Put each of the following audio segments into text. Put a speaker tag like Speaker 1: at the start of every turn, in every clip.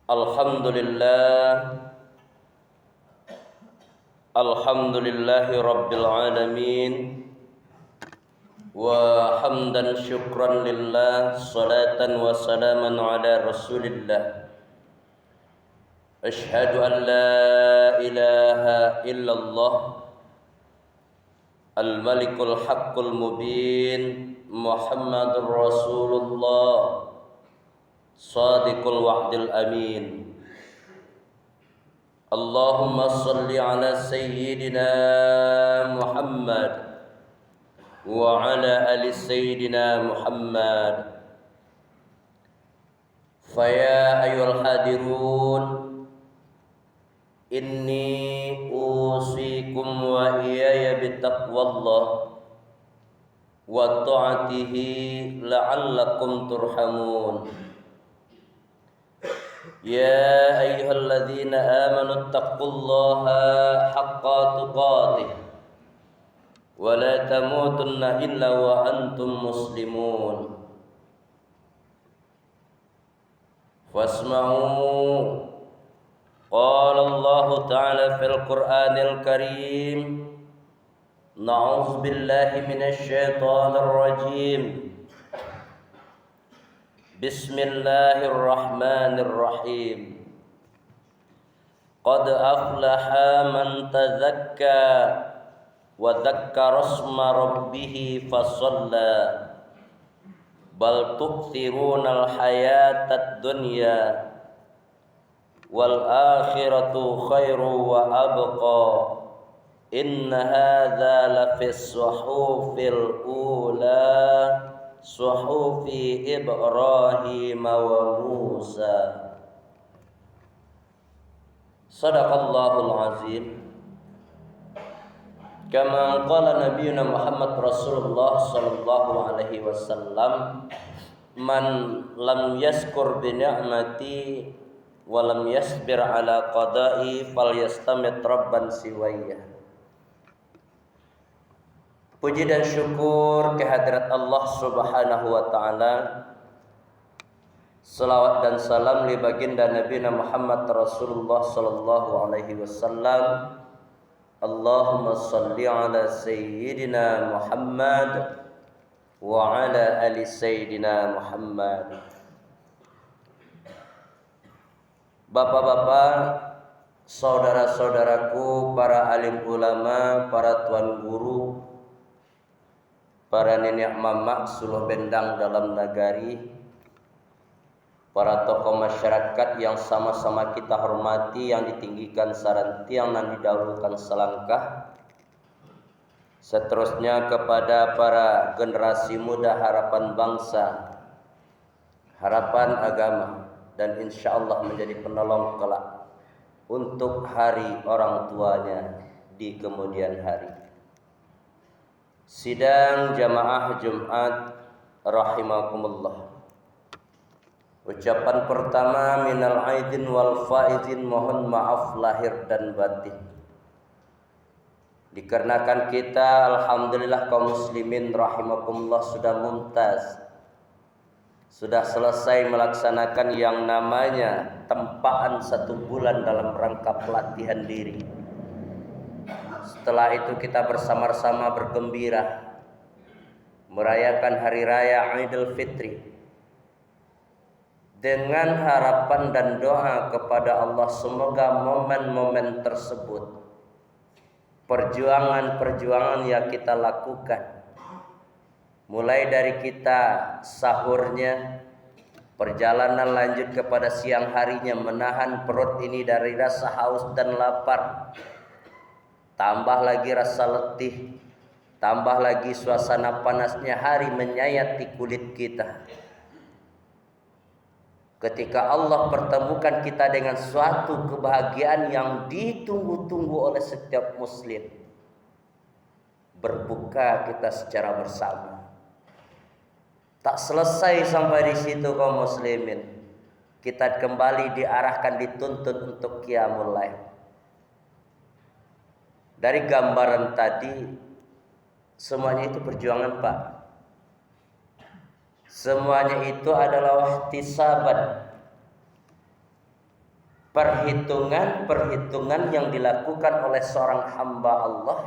Speaker 1: Alhamdulillah Alhamdulillahi Rabbil Alamin wa hamdan syukran lillah salatan wa salaman ala rasulillah Ashhadu an la ilaha illallah al-malikul haqqul mubin Muhammadur Rasulullah Sadiqul wa'dil amin Allahumma salli ala sayyidina Muhammad wa ala ali sayyidina Muhammad Faya ayyuhal hadirun inni usikum wa iyaya bittaqwallah wa ta'atihi la'allakum turhamun يا أيها الذين آمنوا اتقوا الله حق تقاته ولا تموتن إلا وأنتم مسلمون فاسمعوا قال الله تعالى في القرآن الكريم نعوذ بالله من الشيطان الرجيم بسم الله الرحمن الرحيم قد أفلح من تزكى وذكر اسم ربه فصلى بل تؤثرون الحياة الدنيا والآخرة خير وأبقى إن هذا لفي الصحف الأولى Suhufi Ibrahim wa Musa. Sadaqallahul azim. Kama qala nabiyuna Muhammad Rasulullah sallallahu alaihi wasallam, man lam yaskur bi ni'mati wa lam yasbir ala qada'i falyastamit rabban siwayya. Puji dan syukur kehadirat Allah Subhanahu wa taala. Salawat dan salam li baginda Nabi Muhammad Rasulullah sallallahu alaihi wasallam. Allahumma shalli ala sayyidina Muhammad wa ala ali sayyidina Muhammad. Bapak-bapak, saudara-saudaraku, para alim ulama, para tuan guru, para nenek mama suluh bendang dalam nagari, para tokoh masyarakat yang sama-sama kita hormati, yang ditinggikan sarantiang dan didahulukan selangkah, seterusnya kepada para generasi muda harapan bangsa, harapan agama, dan insya Allah menjadi penolong kelak untuk hari orang tuanya di kemudian hari. Sidang jamaah Jumat rahimakumullah. Ucapan pertama minal aidin wal faizin, mohon maaf lahir dan batin. Dikarenakan kita alhamdulillah kaum muslimin rahimakumullah sudah mumtaz, sudah selesai melaksanakan yang namanya tempaan 1 bulan dalam rangka pelatihan diri. Setelah itu kita bersama-sama bergembira merayakan hari raya Idul Fitri dengan harapan dan doa kepada Allah semoga momen-momen tersebut, perjuangan-perjuangan yang kita lakukan, mulai dari kita sahurnya, perjalanan lanjut kepada siang harinya, menahan perut ini dari rasa haus dan lapar, tambah lagi rasa letih, tambah lagi suasana panasnya hari menyayati kulit kita. Ketika Allah pertemukan kita dengan suatu kebahagiaan yang ditunggu-tunggu oleh setiap muslim, berbuka kita secara bersama. Tak selesai sampai di situ kaum muslimin, kita kembali diarahkan, dituntut untuk qiyamul lail. Dari gambaran tadi, semuanya itu perjuangan, Pak. Semuanya itu adalah ihtisaban. perhitungan yang dilakukan oleh seorang hamba Allah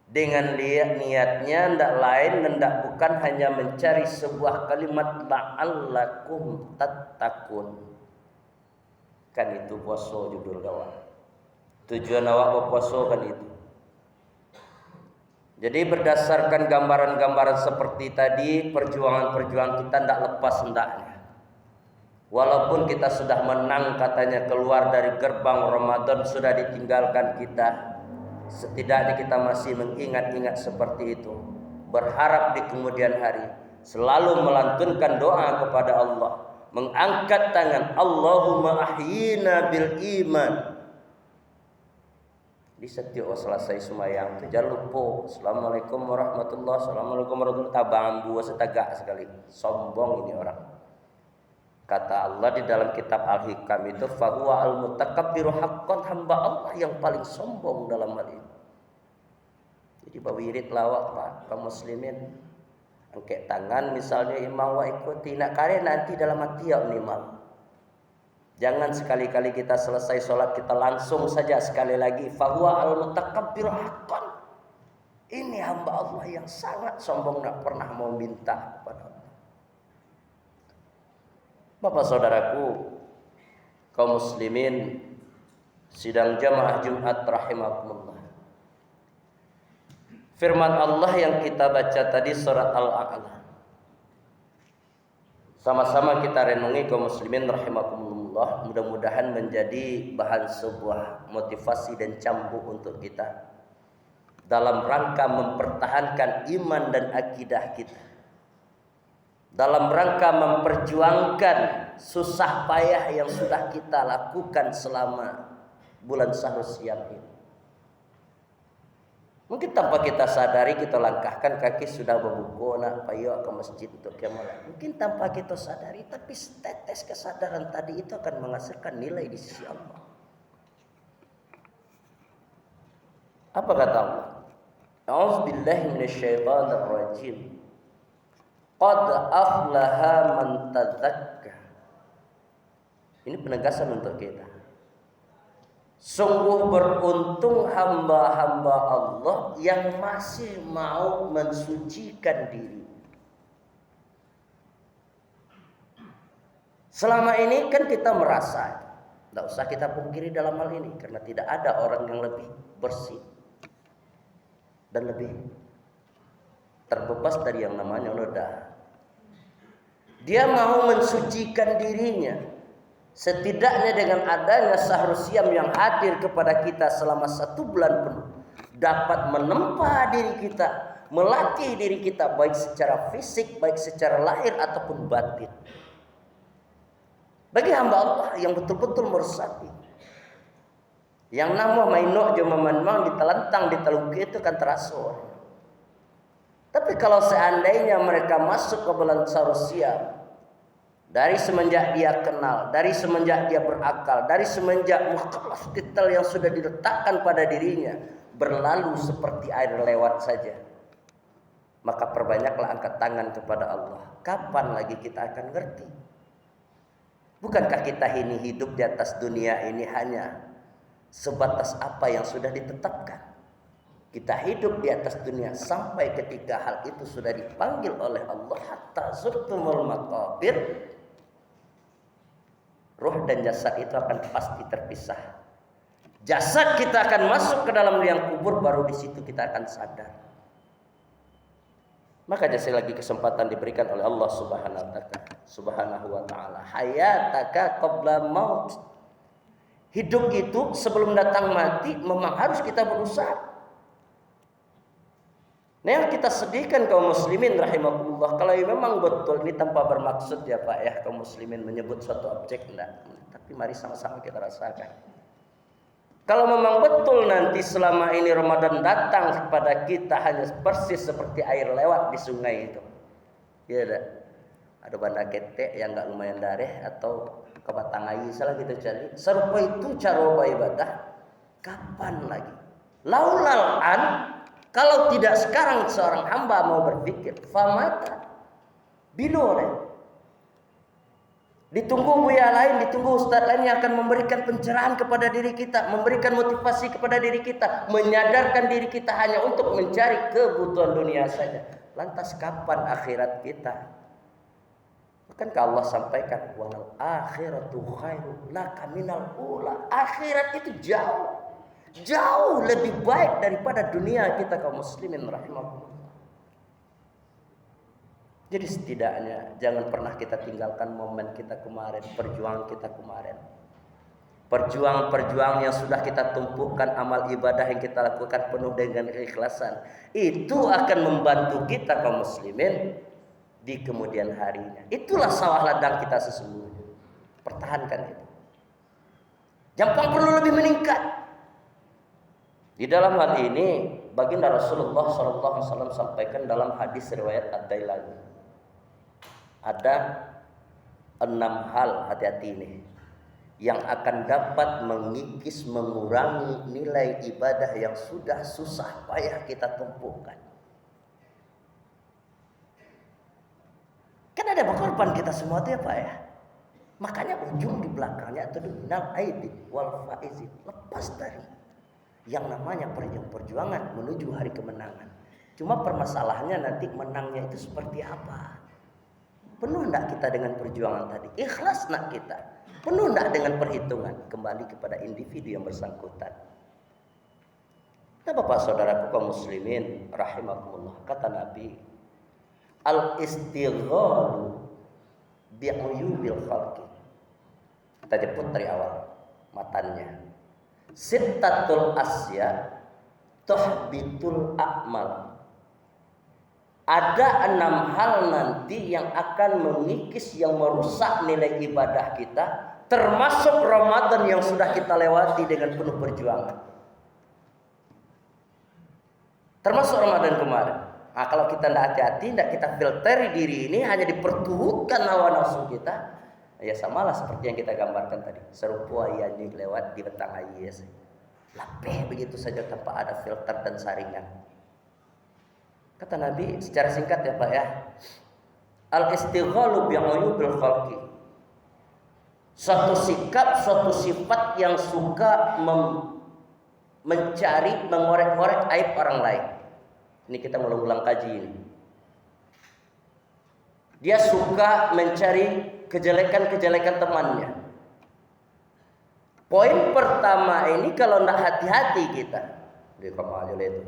Speaker 1: dengan niatnya ndak lain ndak bukan hanya mencari sebuah kalimat la'allakum tattaqun. Kan itu poso judul kawan. Tujuan awak poso kan itu. Jadi berdasarkan gambaran-gambaran seperti tadi, perjuangan-perjuangan kita ndak lepas hendaknya. Walaupun kita sudah menang katanya keluar dari gerbang Ramadan sudah ditinggalkan kita, setidaknya kita masih mengingat-ingat seperti itu. Berharap di kemudian hari selalu melantunkan doa kepada Allah, mengangkat tangan, Allahumma ahyina bil iman. Di setiap selesai sembahyang itu jangan lupa Assalamualaikum warahmatullahi wabarakatuh. Assalamualaikum warahmatullahi wabarakatuh. Tabang dua setagak sekali. Sombong ini orang. Kata Allah di dalam kitab Al-Hikam itu, fahuwa al-mutakabbiru haqqan, hamba Allah yang paling sombong dalam hal ini. Jadi bawirit lawak Pak kaum muslimin, angkat tangan misalnya imam wa ikuti nak kare nanti dalam hati ya minimal. Jangan sekali-kali kita selesai sholat kita langsung saja sekali lagi fahuwa al-mutakabbiru haqqan. Ini hamba Allah yang sangat sombong, tak pernah mau minta kepada Allah. Bapak saudaraku kaum muslimin sidang jamaah Jumat rahimakumullah. Firman Allah yang kita baca tadi surat Al-A'la. Sama-sama kita renungi kaum muslimin rahimakumullah, mudah-mudahan menjadi bahan sebuah motivasi dan cambuk untuk kita dalam rangka mempertahankan iman dan akidah kita, dalam rangka memperjuangkan susah payah yang sudah kita lakukan selama bulan Syahrul Siam ini. Mungkin tanpa kita sadari kita langkahkan kaki sudah berbuku nak payah ke masjid untuk kiamat. Mungkin tanpa kita sadari, tapi tetes kesadaran tadi itu akan menghasilkan nilai di sisi Allah. Apa kata Allah? A'udzubillahi minasyaitonir rajim. Qad aflaha man tadzakka. Ini penegasan untuk kita. Sungguh beruntung hamba-hamba Allah yang masih mau mensucikan diri. Selama ini kan kita merasa, tidak usah kita pungkiri dalam hal ini, karena tidak ada orang yang lebih bersih dan lebih terbebas dari yang namanya noda. Dia mau mensucikan dirinya. Setidaknya dengan adanya Syahrul Siam yang hadir kepada kita selama 1 bulan penuh, dapat menempa diri kita, melatih diri kita baik secara fisik, baik secara lahir ataupun batin. Bagi hamba Allah yang betul-betul meresapi, yang nama mainok joma manmang ditelentang ditelungki itu kan terasa. Tapi kalau seandainya mereka masuk ke bulan Syahrul Siam, dari semenjak dia kenal, dari semenjak dia berakal, dari semenjak mukallaf detail yang sudah diletakkan pada dirinya berlalu seperti air lewat saja, maka perbanyaklah angkat tangan kepada Allah. Kapan lagi kita akan ngerti? Bukankah kita ini hidup di atas dunia ini hanya sebatas apa yang sudah ditetapkan? Kita hidup di atas dunia sampai ketika hal itu sudah dipanggil oleh Allah, hatta zurtumul maqabir. Ruh dan jasad itu akan pasti terpisah. Jasad kita akan masuk ke dalam liang kubur, baru di situ kita akan sadar. Maka sekali lagi kesempatan diberikan oleh Allah Subhanahu wa taala. Hayataka qabla maut. Hidup itu sebelum datang mati memang harus kita berusaha. Nah, yang kita sedihkan kaum muslimin rahimakumullah, kalau memang betul ini tanpa bermaksud ya Pak ya kaum muslimin menyebut suatu objek enggak, tapi mari sama-sama kita rasakan. Kalau memang betul nanti selama ini Ramadan datang kepada kita hanya persis seperti air lewat di sungai itu, ya ada banda ketek yang enggak lumayan dareh atau kebatang air salah kita cari, serupa itu cara ibadah, kapan lagi? Laulal an. Kalau tidak sekarang seorang hamba mau berpikir, famata bilore. Ditunggu buya lain, ditunggu ustaz lain yang akan memberikan pencerahan kepada diri kita, memberikan motivasi kepada diri kita, menyadarkan diri kita hanya untuk mencari kebutuhan dunia saja. Lantas kapan akhirat kita? Bukankah Allah sampaikan walal akhiratu khairu laka minal ula. Akhirat itu jauh lebih baik daripada dunia kita kaum muslimin rahimahullah. Jadi setidaknya jangan pernah kita tinggalkan momen kita kemarin, perjuangan kita kemarin. Perjuangan yang sudah kita tumpukan, amal ibadah yang kita lakukan penuh dengan keikhlasan. Itu akan membantu kita kaum muslimin di kemudian harinya. Itulah sawah ladang kita sesungguhnya. Pertahankan itu. Jangan perlu lebih meningkat. Di dalam hal ini baginda Rasulullah SAW sampaikan dalam hadis riwayat Ad-Dailami. Ada 6 hal, hati-hati ini, yang akan dapat mengikis, mengurangi nilai ibadah yang sudah susah payah kita tumpukan. Kan ada korban kita semua itu ya Pak ya. Makanya ujung di belakangnya itu minal aidi wal faizin, lepas dari yang namanya perjuangan menuju hari kemenangan. Cuma permasalahannya nanti menangnya itu seperti apa? Penuh enggak kita dengan perjuangan tadi? Ikhlas enggak kita? Penuh enggak dengan perhitungan? Kembali kepada individu yang bersangkutan. Nah Bapak saudaraku kaum muslimin rahimakumullah, kata Nabi, al-istighalu bi'uyubil khalqi. Kita jemput dari awal matanya. Sittatul asya tuhbitul a'mal. Ada 6 hal nanti yang akan mengikis, yang merusak nilai ibadah kita, termasuk Ramadan yang sudah kita lewati dengan penuh perjuangan. Termasuk Ramadan kemarin. Nah, kalau kita tidak hati-hati, tidak kita filteri diri ini, hanya dipertuhkan hawa nafsu kita, ya samalah seperti yang kita gambarkan tadi. Serupa ianya lewat di betang ayes. Lapeh begitu saja tanpa ada filter dan saringan. Kata Nabi secara singkat ya Pak ya, al-istighalu bi'uyubil khalqi. Suatu sikap, suatu sifat yang suka mencari, mengorek-ngorek aib orang lain. Ini kita ngulang-ulang kaji ini. Dia suka mencari kejelekan-kejelekan temannya. Poin pertama ini kalau tidak hati-hati kita, dia kamu aja itu.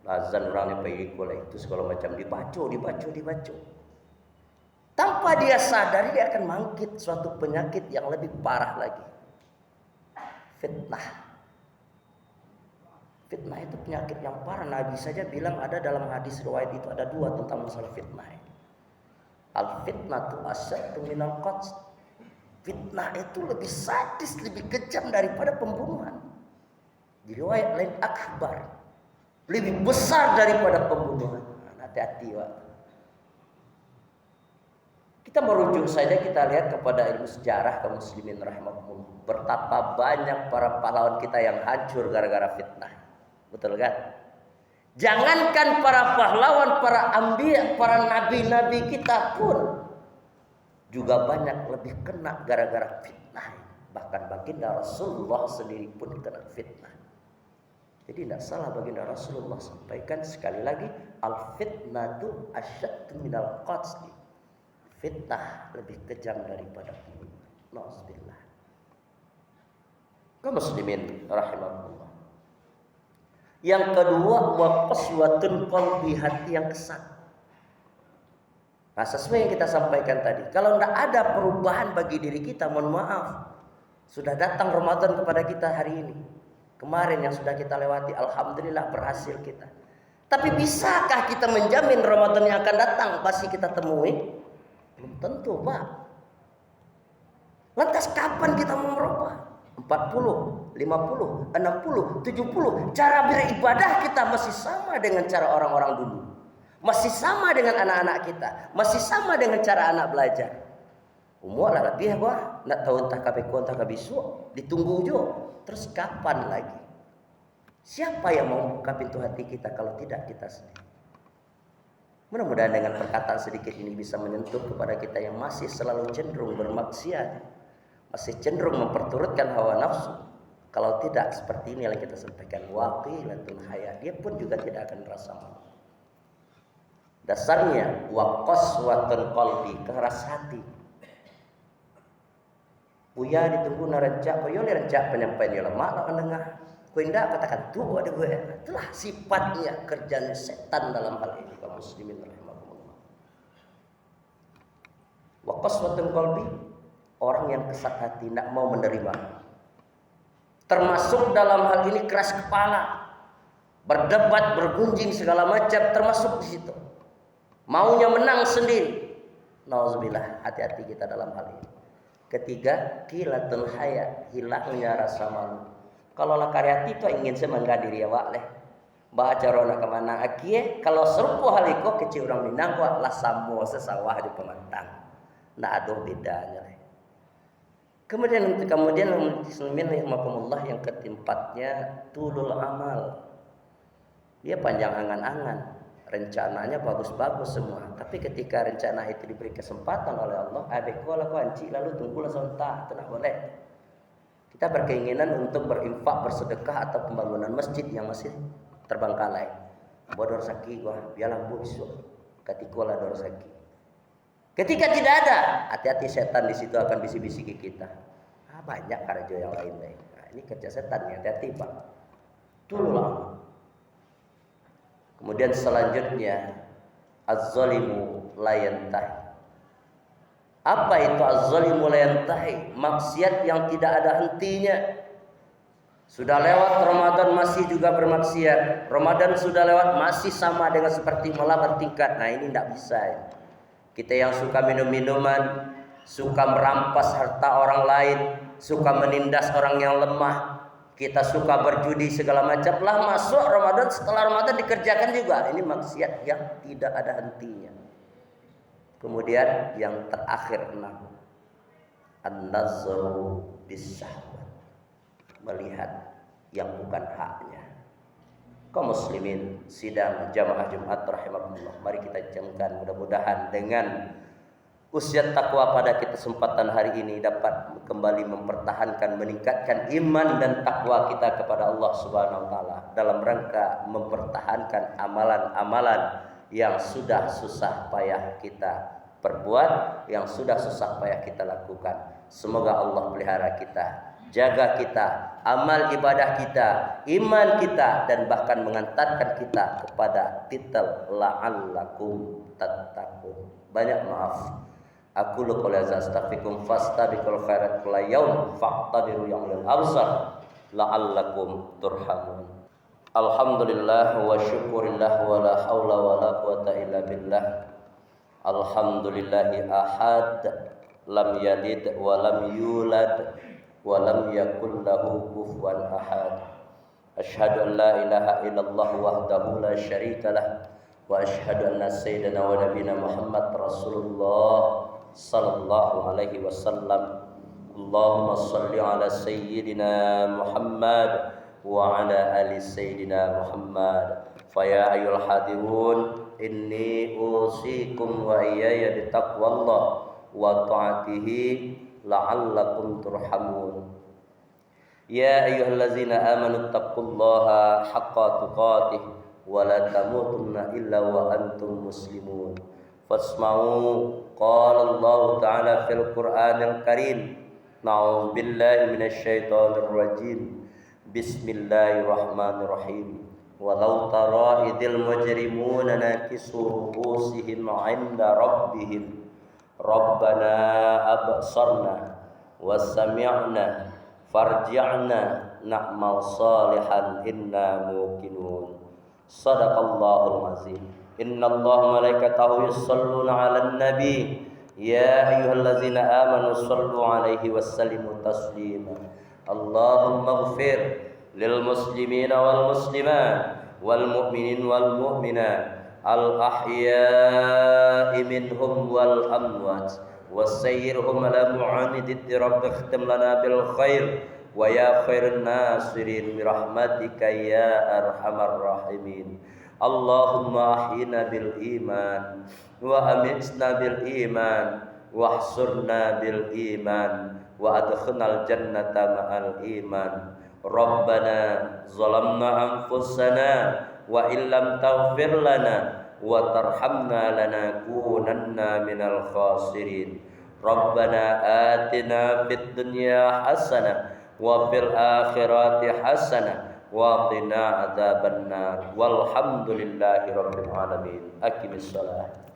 Speaker 1: Azan orangnya pergi kuliah itu segala macam dibaca. Tanpa dia sadari dia akan mangkit suatu penyakit yang lebih parah lagi. Fitnah. Fitnah itu penyakit yang parah. Nabi saja bilang ada dalam hadis riwayat itu ada 2 tentang masalah fitnah. Al-fitnatu asyaddu minal qatl. Fitnah itu lebih sadis, lebih kejam daripada pembunuhan. Di riwayat lain akbar. Lebih besar daripada pembunuhan. Hati-hati Pak. Kita merujuk saja, kita lihat kepada ilmu sejarah kaum muslimin rahimahumullah. Betapa banyak para pahlawan kita yang hancur gara-gara fitnah. Betul kan? Jangankan para pahlawan, para anbiya, para nabi-nabi kita pun juga banyak lebih kena gara-gara fitnah. Bahkan baginda Rasulullah sendiri pun kena fitnah. Jadi tidak salah baginda Rasulullah sampaikan sekali lagi, al-fitnatu asyaddu minal qatl. Fitnah lebih kejam daripada pembunuhan. Nauzubillah. Kaum muslimin rahimahullah. Yang kedua, wa qaswatun qalbi, hati yang kesat. Nah, sesuai yang kita sampaikan tadi, kalau tidak ada perubahan bagi diri kita, mohon maaf, sudah datang Ramadan kepada kita hari ini. Kemarin yang sudah kita lewati, alhamdulillah berhasil kita. Tapi bisakah kita menjamin Ramadan yang akan datang pasti kita temui? Belum tentu Pak. Lantas kapan kita mau merubah? 40, 50, 60, 70. Cara beribadah kita masih sama dengan cara orang-orang dulu. Masih sama dengan anak-anak kita. Masih sama dengan cara anak belajar. Umur lah lebih Pak. Nak tahu entah kabeku entah kabisu. Ditunggu juga. Terus kapan lagi? Siapa yang mau buka pintu hati kita kalau tidak kita sendiri? Mudah-mudahan dengan perkataan sedikit ini bisa menyentuh kepada kita yang masih selalu cenderung bermaksiat, masih cenderung memperturutkan hawa nafsu. Kalau tidak seperti ini yang kita sampaikan, waqilatul haya, dia pun juga tidak akan merasa malu. Dasarnya waqaswatun qalbi, keras hati. Buya ditunggu narencak, koyo rencak penyampaian lemah lah mendengar. Kau indah katakan tu ada gue. Itulah sifatnya kerjaan setan dalam hal ini kaum muslimin rahimakumullah. Wa qaswatul qalbi, orang yang kesat hati, tidak mau menerima. Termasuk dalam hal ini keras kepala, berdebat, bergunjing segala macam, termasuk di situ. Maunya menang sendiri. Nauzubillah, hati-hati kita dalam hal ini. Ketiga, qilatul haya, hilangnya rasa malu. Kalau lah karyati itu ingin semangga diri awak leh. Baca rona kemana akie. Kalau serupa haliko kecil orang Minang wak lah samo sesawah di pemantang. Nggak ada bedanya leh. Kemudian muslimin rahimakumullah yang keempatnya tulul amal. Dia panjang angan-angan. Rencananya bagus-bagus semua. Tapi ketika rencana itu diberi kesempatan oleh Allah, adekku lah kunci lalu tunggulah sontak, itu tidak boleh. Kita berkeinginan untuk berinfak, bersedekah atau pembangunan masjid yang masih terbengkalai. Bodor saki gua, biarlah besok. Ketika lah dor saki. Ketika tidak ada, hati-hati setan di situ akan bisi-bisiki kita. Banyak kerja yang lain deh. Nah, ini kerja setan ya, hati-hati Pak. Tolong. Kemudian selanjutnya az-zalimu la yantahi. Apa itu az-zalimu la yantahi? Maksiat yang tidak ada hentinya. Sudah lewat Ramadan masih juga bermaksiat. Ramadan sudah lewat masih sama dengan seperti malah bertingkat. Nah ini tidak bisa ya. Kita yang suka minum-minuman, suka merampas harta orang lain, suka menindas orang yang lemah, kita suka berjudi segala macam, lah masuk Ramadan, setelah Ramadan dikerjakan juga. Ini maksiat yang tidak ada hentinya. Kemudian yang terakhir 6, an-nazru bis-syahwat, melihat yang bukan haknya. Kaum muslimin sidang jamaah Jumat rahimakumullah, mari kita camkan mudah-mudahan dengan usia takwa pada kesempatan hari ini dapat kembali mempertahankan, meningkatkan iman dan takwa kita kepada Allah Subhanahu wa taala dalam rangka mempertahankan amalan-amalan yang sudah susah payah kita perbuat, yang sudah susah payah kita lakukan. Semoga Allah pelihara kita, jaga kita, amal ibadah kita, iman kita, dan bahkan mengantarkan kita kepada titel la'allakum tattaqun. Banyak maaf. Aku lu qul astaghfirukum fastabiqul khairat kula yaum faqtabiru ya'lil absar la'allakum turhamun. Alhamdulillah wa syukurillah wa la haula wa la quwata illa billah. Alhamdulillahi ahad, lam yalid wa lam yulad wa lam yakul lahu kufuwan ahad. Asyhadu an la ilaha illallah wahdahu la syarika lah wa asyhadu anna sayyidina wa nabiyana Muhammad Rasulullah sallallahu alaihi wasallam. Allahumma salli ala sayyidina Muhammad wa ala ali sayyidina Muhammad. Fa ya ayyuhal hadirun, inni usikum wa iyaya bitaqwallah wa ta'atihi la'allakum turhamun. Ya ayyuhallazina amanu taqullaha haqqa tuqatih wa la tamutunna illa wa antum muslimun. Fasma'u qala Allah ta'ala fil Qur'anil Karim. Na'udzu billahi minasy syaithanir rajim. Bismillahirrahmanirrahim. Walau tara idil mujrimuna nakisu ru'usihim 'inda rabbihim Rabbana absarna wa sami'na farji'na na'mal salihan inna muqinun. Sadaqallahul azim. Innallaha malaikatahu yusholluna 'alan nabi ya ayyuhallazina amanu shallu 'alaihi wasallimu taslima. Allahumma ighfir lil muslimina wal muslimat wal mu'minin wal mu'minat al ahya'i minhum wal amwat wasayyirhum ala mu'anidid rabbih khtim lana bil khair wa ya khairan nasirin bi rahmatika ya arhamar rahimin. Allahumma ahyina bil iman wa amitna bil iman wahsurna bil iman wa adkhilnal jannata ma'al iman. Rabbana zalamna anfusana wa illam taghfir lana wa tarhamna lanakunanna minal khasirin. Rabbana atina fid dunya hasanah wa fil akhirati hasanah wa qina adzabannar. Walhamdulillahi rabbil alamin. Aqimissalah.